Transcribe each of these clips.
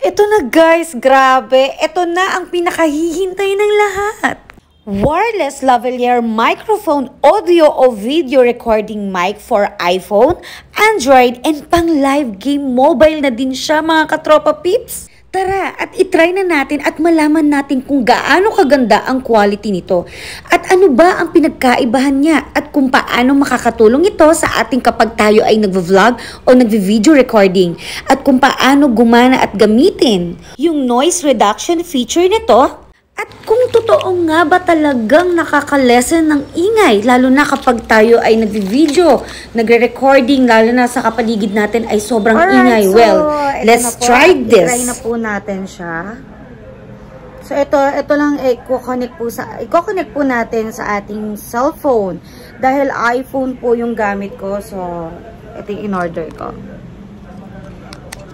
Ito na guys, grabe. Ito na ang pinakahihintay ng lahat. Wireless lavalier microphone audio o video recording mic for iPhone, Android, and pang live game mobile na din siya mga katropa peeps. Tara at itry na natin at malaman natin kung gaano kaganda ang quality nito at ano ba ang pinagkaibahan niya at kung paano makakatulong ito sa ating kapag tayo ay nagvo-vlog o nagvi-video recording at kung paano gumana at gamitin yung noise reduction feature nito. At kung totoo nga ba talagang nakaka-lessen ng ingay, lalo na kapag tayo ay nagvi-video, nagre-recording, lalo na sa kapaligid natin ay sobrang ingay. So, well, let's try this. Try na po natin siya. So, ito lang i-connect po natin sa ating cellphone. Dahil iPhone po yung gamit ko, so, ito yung in-order ko.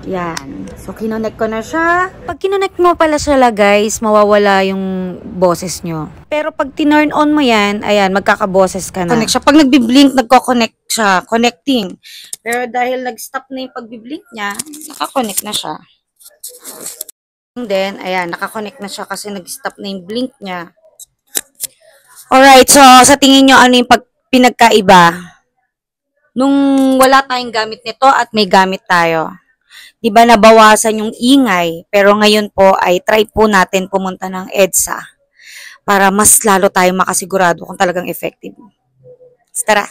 Yan. So, kinonect ko na siya. Pag kinonect mo pala siya guys, mawawala yung boses nyo. Pero pag tinurn on mo yan, ayan, magkakaboses ka na. Connect siya. Pag nagbi-blink, nagko-connect siya. Connecting. Pero dahil nag-stop na yung pagbi-blink niya, naka-connect na siya. And then, ayan, naka-connect na siya kasi nag-stop na yung blink niya. Alright, so sa tingin nyo, ano yung pinagkaiba? Nung wala tayong gamit nito at may gamit tayo. Diba nabawasan yung ingay, pero ngayon po ay try po natin pumunta ng EDSA para mas lalo tayo makasigurado kung talagang effective. Tara!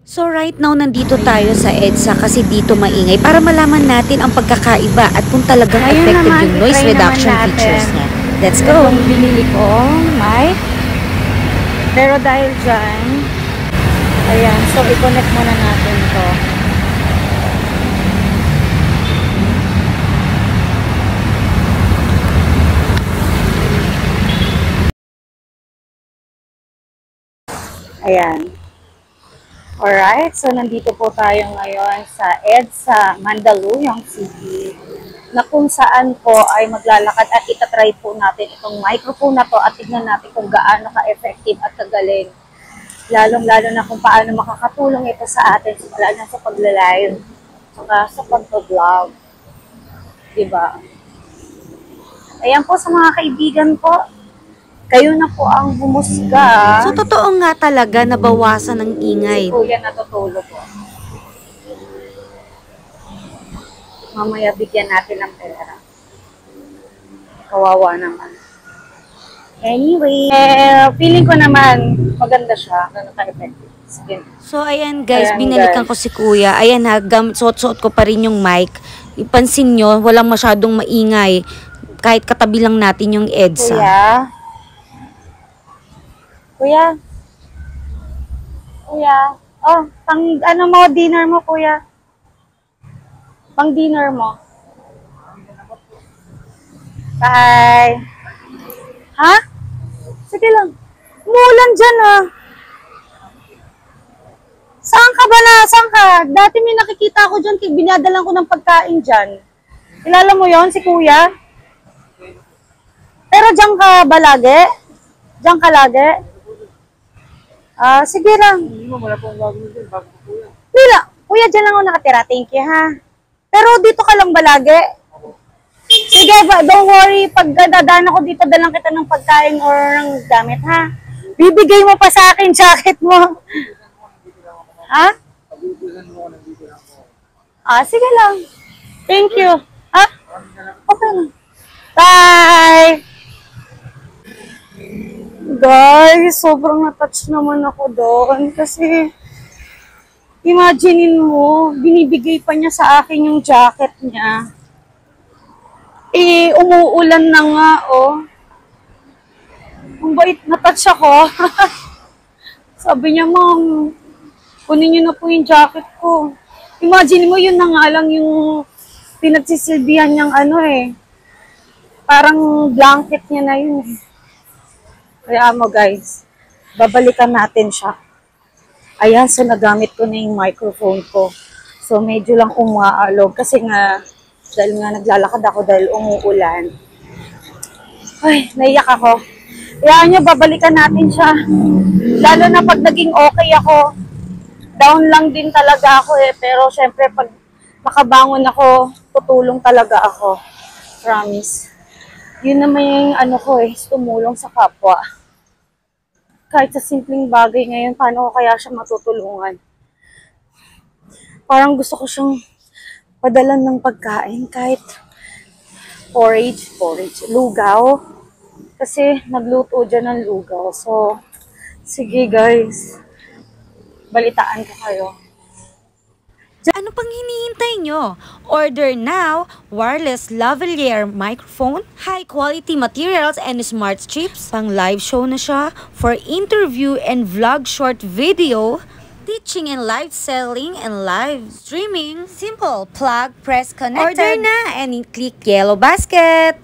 So right now nandito tayo sa EDSA kasi dito maingay para malaman natin ang pagkakaiba at kung talagang effective yung noise reduction features niya. Let's go! Itong binili ko, mic. Pero dahil dyan, ayan, so i-connect muna natin to. Ayan. Alright, so nandito po tayo ngayon sa EDSA, Mandaluyong City, na kung saan po ay maglalakad at itatry po natin itong microphone na to at tignan natin kung gaano ka-effective at kagaling. Lalong-lalo na kung paano makakatulong ito sa atin, lalo na sa pagla-live, saka sa pag-vlog. Diba? Ayan po sa mga kaibigan ko. Kayo na po ang humusga. So, totoo nga talaga nabawasan ng ingay. Kuya natutulog po. Mamaya bigyan natin ng pera. Kawawa naman. Anyway, feeling ko naman maganda siya. Ganun ka-effective. Sige. So, ayan guys, binalikan ko si Kuya. Ayan ha, suot-suot ko pa rin yung mic. Ipansin nyo, walang masyadong maingay. Kahit katabi lang natin yung EDSA. Kuya. Kuya. Oh, ano mo, dinner mo, kuya? Pang dinner mo. Bye. Ha? Sige lang. Umuulan dyan, ah. Saan ka ba na? Saan ka? Dati may nakikita ako dyan, binadalan ko ng pagkain dyan. Kilala mo yon si kuya? Pero dyan ka ba lagi? Dyan ka lagi? Sige lang. Wala pong bago dyan, bago po kuya. Lila, kuya, dyan lang ako nakatira. Thank you, ha. Pero dito ka lang ba lagi? Sige, don't worry. Pag dadaan ako dito, dalang kita ng pagkain or ng gamit, ha. Bibigay mo pa sa akin jacket mo. Ha? Sige lang. Thank you. Ha? Okay na. Bye! Guys, sobrang na-touch naman ako doon kasi imaginein mo, binibigay pa niya sa akin yung jacket niya. Umuulan na nga, oh. Ang bait, na-touch ako. Sabi niya, ma'am, kunin niyo na po yung jacket ko. Imagine mo, yun na nga lang yung pinagsisilbihan niyang parang blanket niya na yun. Kaya mo guys, babalikan natin siya. Ayan, so nagamit ko na yung microphone ko. So medyo lang umaalog kasi nga, dahil nga naglalakad ako dahil umuulan. Ay, naiyak ako. Kaya nyo, babalikan natin siya. Lalo na pag naging okay ako, down lang din talaga ako pero syempre pag makabangon ako, tutulong talaga ako. Promise. Yun naman yung ano ko tumulong sa kapwa. Kahit sa simpleng bagay ngayon, paano ko kaya siya matutulungan? Parang gusto ko siyang padalan ng pagkain kahit porridge, lugaw. Kasi nagluto dyan ng lugaw. So, sige guys, balitaan ko kayo. Ano pang hinihintay nyo? Order now, wireless lavalier microphone, high quality materials and smart chips. Pang live show na siya, for interview and vlog short video, teaching and live selling and live streaming. Simple, plug, press, connected. Order na and click yellow basket.